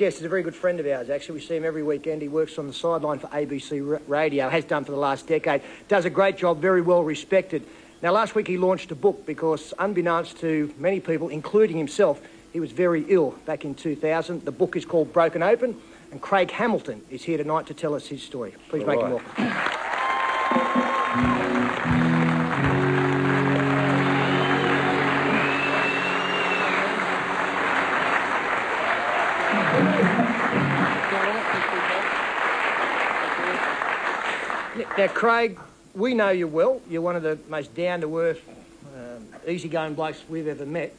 guest is a very good friend of ours, actually. We see him every weekend. He works on the sideline for ABC Radio, has done for the last decade. Does a great job, very well respected. Now, last week he launched a book because, unbeknownst to many people, including himself, he was very ill back in 2000. The book is called Broken Open, and Craig Hamilton is here tonight to tell us his story. Please make him welcome. Now, Craig, we know you well. You're one of the most down-to-earth, easygoing blokes we've ever met.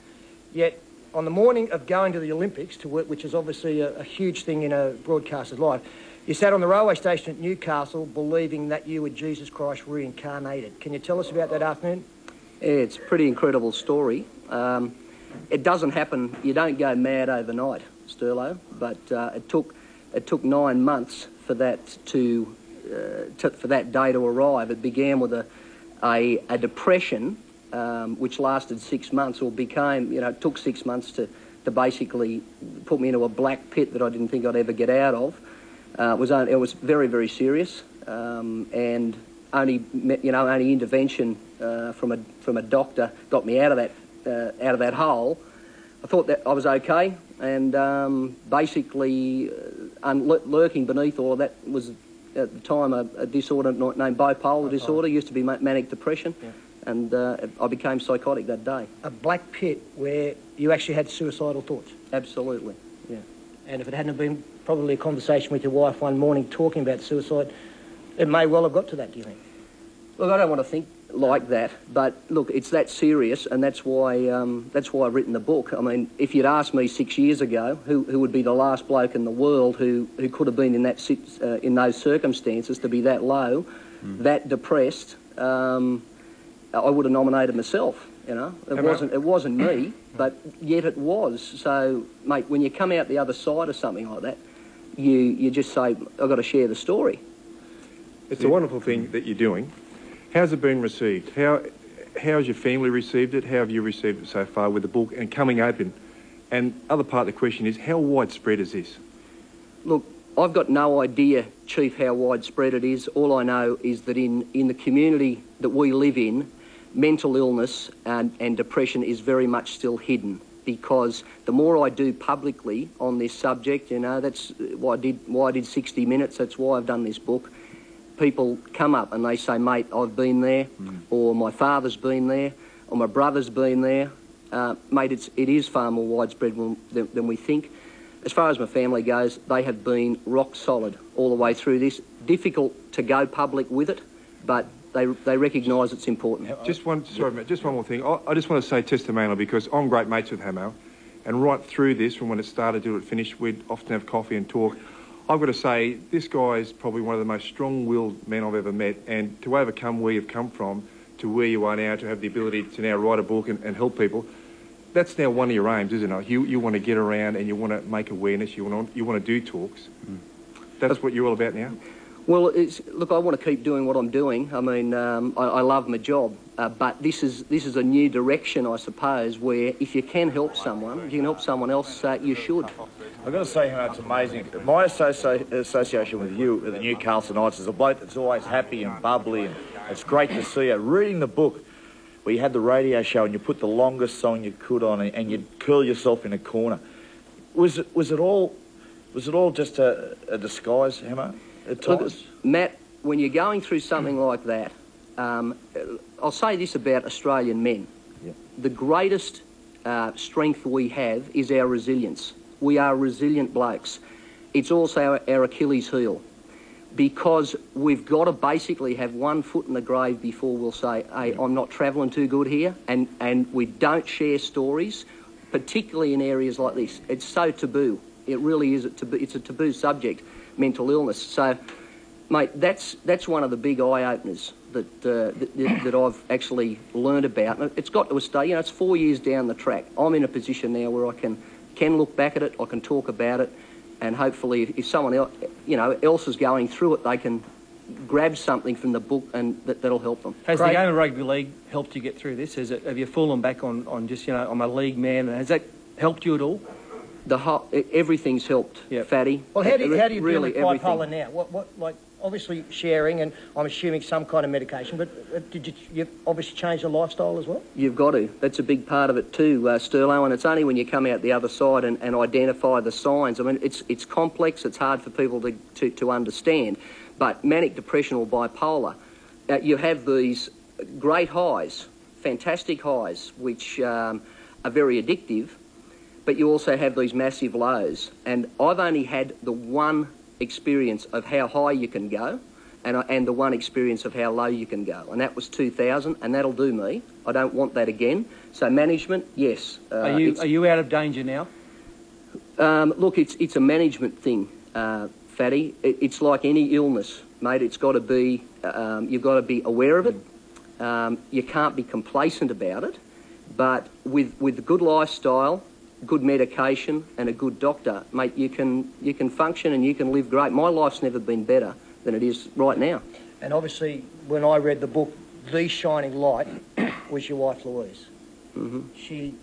Yet, on the morning of going to the Olympics to work, which is obviously a huge thing in a broadcaster's life, you sat on the railway station at Newcastle believing that you were Jesus Christ reincarnated. Can you tell us about that afternoon? Yeah, it's a pretty incredible story. It doesn't happen, you don't go mad overnight, Sterlo, but it took 9 months for that for that day to arrive. It began with a depression which lasted 6 months, or became, it took 6 months to basically put me into a black pit that I didn't think I'd ever get out of. It was very, very serious, and only intervention from a doctor got me out of that hole. I thought that I was okay, and basically lurking beneath all of that was, at the time, a disorder named bipolar disorder. Used to be manic depression, yeah. And I became psychotic that day. A black pit where you actually had suicidal thoughts? Absolutely, yeah. And if it hadn't been probably a conversation with your wife one morning talking about suicide, it may well have got to that, do you think? Look, I don't want to think like that, but look, it's that serious, and that's why I've written the book. I mean, if you'd asked me 6 years ago who would be the last bloke in the world who could have been in those circumstances, to be that low, that depressed, I would have nominated myself. It wasn't me, but yet it was. So, mate, when you come out the other side of something like that, you just say, I've got to share the story. It's a wonderful thing that you're doing. How's it been received? How has your family received it? How have you received it so far with the book and coming open? And other part of the question is, how widespread is this? Look, I've got no idea, Chief, how widespread it is. All I know is that in the community that we live in, mental illness and depression is very much still hidden, because the more I do publicly on this subject, that's why I did 60 Minutes, that's why I've done this book. People come up and they say, mate, I've been there, or my father's been there, or my brother's been there. Mate, it is far more widespread than we think. As far as my family goes, they have been rock solid all the way through this. Difficult to go public with it, but they recognise it's important. Just one more thing. I just want to say testimonial, because I'm great mates with Hamo, and right through this, from when it started till it finished, we'd often have coffee and talk. I've got to say, this guy is probably one of the most strong-willed men I've ever met, and to overcome where you've come from to where you are now, to have the ability to now write a book and help people, that's now one of your aims, isn't it? You want to get around and you want to make awareness, you want to do talks. That's what you're all about now? Well, look, I want to keep doing what I'm doing. I mean, I love my job, but this is a new direction, I suppose, where if you can help someone, if you can help someone else, you should. I've got to say, it's amazing. My association with you at the Newcastle Knights is a bloke that's always happy and bubbly, and it's great to see you. Reading the book, where you had the radio show and you put the longest song you could on and you'd curl yourself in a corner. Was it all just a disguise, Hemo, at times? Look, Matt, when you're going through something like that, I'll say this about Australian men. Yep. The greatest strength we have is our resilience. We are resilient blokes. It's also our Achilles heel, because we've got to basically have one foot in the grave before we'll say, hey, I'm not travelling too good here, and we don't share stories, particularly in areas like this. It's so taboo. It really is. It's a taboo subject, mental illness. So, mate, that's one of the big eye-openers that I've actually learned about. And it's got to stay. It's 4 years down the track. I'm in a position now where I can look back at it, I can talk about it, and hopefully if someone else, else is going through it, they can grab something from the book and that'll help them. Has the game of rugby league helped you get through this? Have you fallen back on just, I'm a league man? Has that helped you at all? Everything's helped, Fatty. Well, how do you deal really with bipolar now? Like, obviously sharing, and I'm assuming some kind of medication, but you've obviously changed your lifestyle as well? You've got to. That's a big part of it too, Sterlo, and it's only when you come out the other side and identify the signs. I mean, it's complex, it's hard for people to understand, but manic depression or bipolar, you have these great highs, fantastic highs, which are very addictive, but you also have these massive lows. And I've only had the one experience of how high you can go and the one experience of how low you can go, and that was 2000, and that'll do me. I don't want that again. So management, yes. Are you out of danger now? Look, it's a management thing, Fatty. It's like any illness, mate. It's got to be, you've got to be aware of it. You can't be complacent about it, but with a good lifestyle, good medication and a good doctor, mate, you can function and you can live great. My life's never been better than it is right now. And obviously, when I read the book, the shining light was your wife, Louise. Mm-hmm. She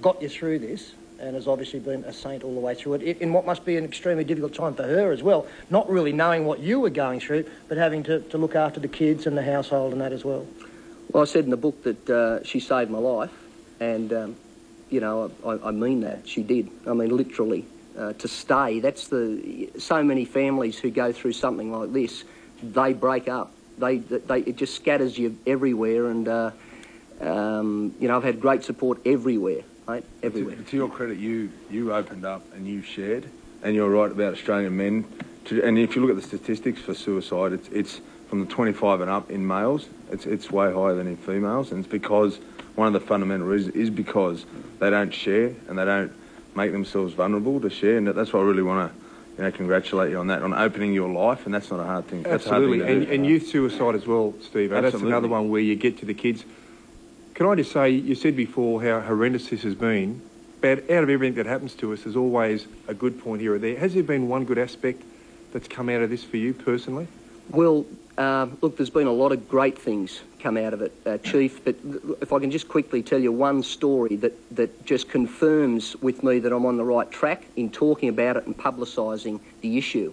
got you through this and has obviously been a saint all the way through it, in what must be an extremely difficult time for her as well, not really knowing what you were going through, but having to look after the kids and the household and that as well. Well, I said in the book that she saved my life, and you know, I mean that. She did. I mean, literally, to stay. That's so many families who go through something like this, they break up. It just scatters you everywhere, and you know, I've had great support everywhere, mate, everywhere. To your credit, you opened up and you shared, and you're right about Australian men. And if you look at the statistics for suicide, it's from the 25 and up in males. It's way higher than in females, and it's because one of the fundamental reasons is because they don't share and they don't make themselves vulnerable to share, and that's why I really want to congratulate you on that, on opening your life, and that's not a hard thing. That's Absolutely, a hard thing to do. And youth suicide as well, Steve. That's another one where you get to the kids. Can I just say, you said before how horrendous this has been, but out of everything that happens to us, there's always a good point here or there. Has there been one good aspect that's come out of this for you personally? Well, look, there's been a lot of great things come out of it, Chief, but if I can just quickly tell you one story that just confirms with me that I'm on the right track in talking about it and publicising the issue.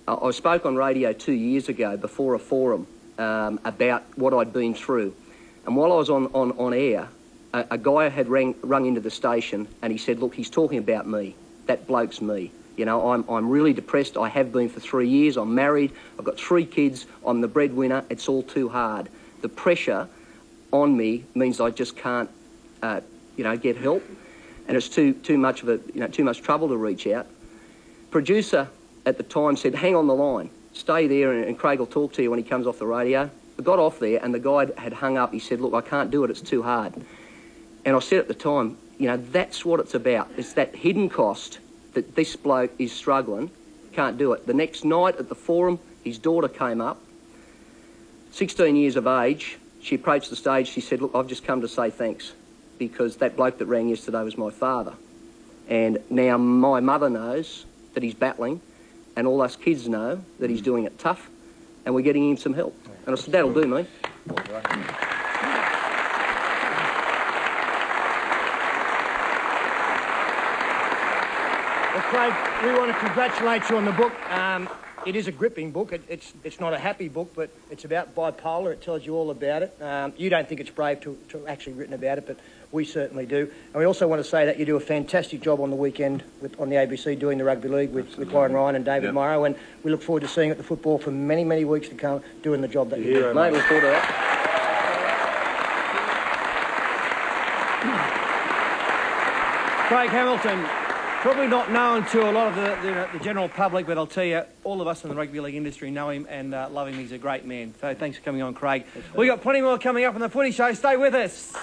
I spoke on radio 2 years ago before a forum about what I'd been through, and while I was on air, a guy had rung into the station and he said, look, he's talking about me. That bloke's me. You know, I'm really depressed. I have been for 3 years. I'm married. I've got 3 kids. I'm the breadwinner. It's all too hard. The pressure on me means I just can't, you know, get help, and it's too much of too much trouble to reach out. Producer at the time said, "Hang on the line, stay there, and Craig will talk to you when he comes off the radio." I got off there, and the guy had hung up. He said, "Look, I can't do it. It's too hard." And I said at the time, you know, that's what it's about. It's that hidden cost that this bloke is struggling, can't do it. The next night at the forum, his daughter came up, 16 years of age. She approached the stage. She said, look, I've just come to say thanks, because that bloke that rang yesterday was my father. And now my mother knows that he's battling, and all us kids know that he's doing it tough, and we're getting him some help. And I said, that'll do me. Well, Craig, we want to congratulate you on the book. It is a gripping book. It's not a happy book, but it's about bipolar. It tells you all about it. You don't think it's brave to actually written about it, but we certainly do. And we also want to say that you do a fantastic job on the weekend on the ABC doing the rugby league with Warren Ryan and David Morrow, and we look forward to seeing you at the football for many, many weeks to come doing the job that you do. Mate, look forward to that. Craig Hamilton, probably not known to a lot of the general public, but I'll tell you, all of us in the rugby league industry know him and love him. He's a great man. So thanks for coming on, Craig. We've got plenty more coming up on the Footy Show. Stay with us.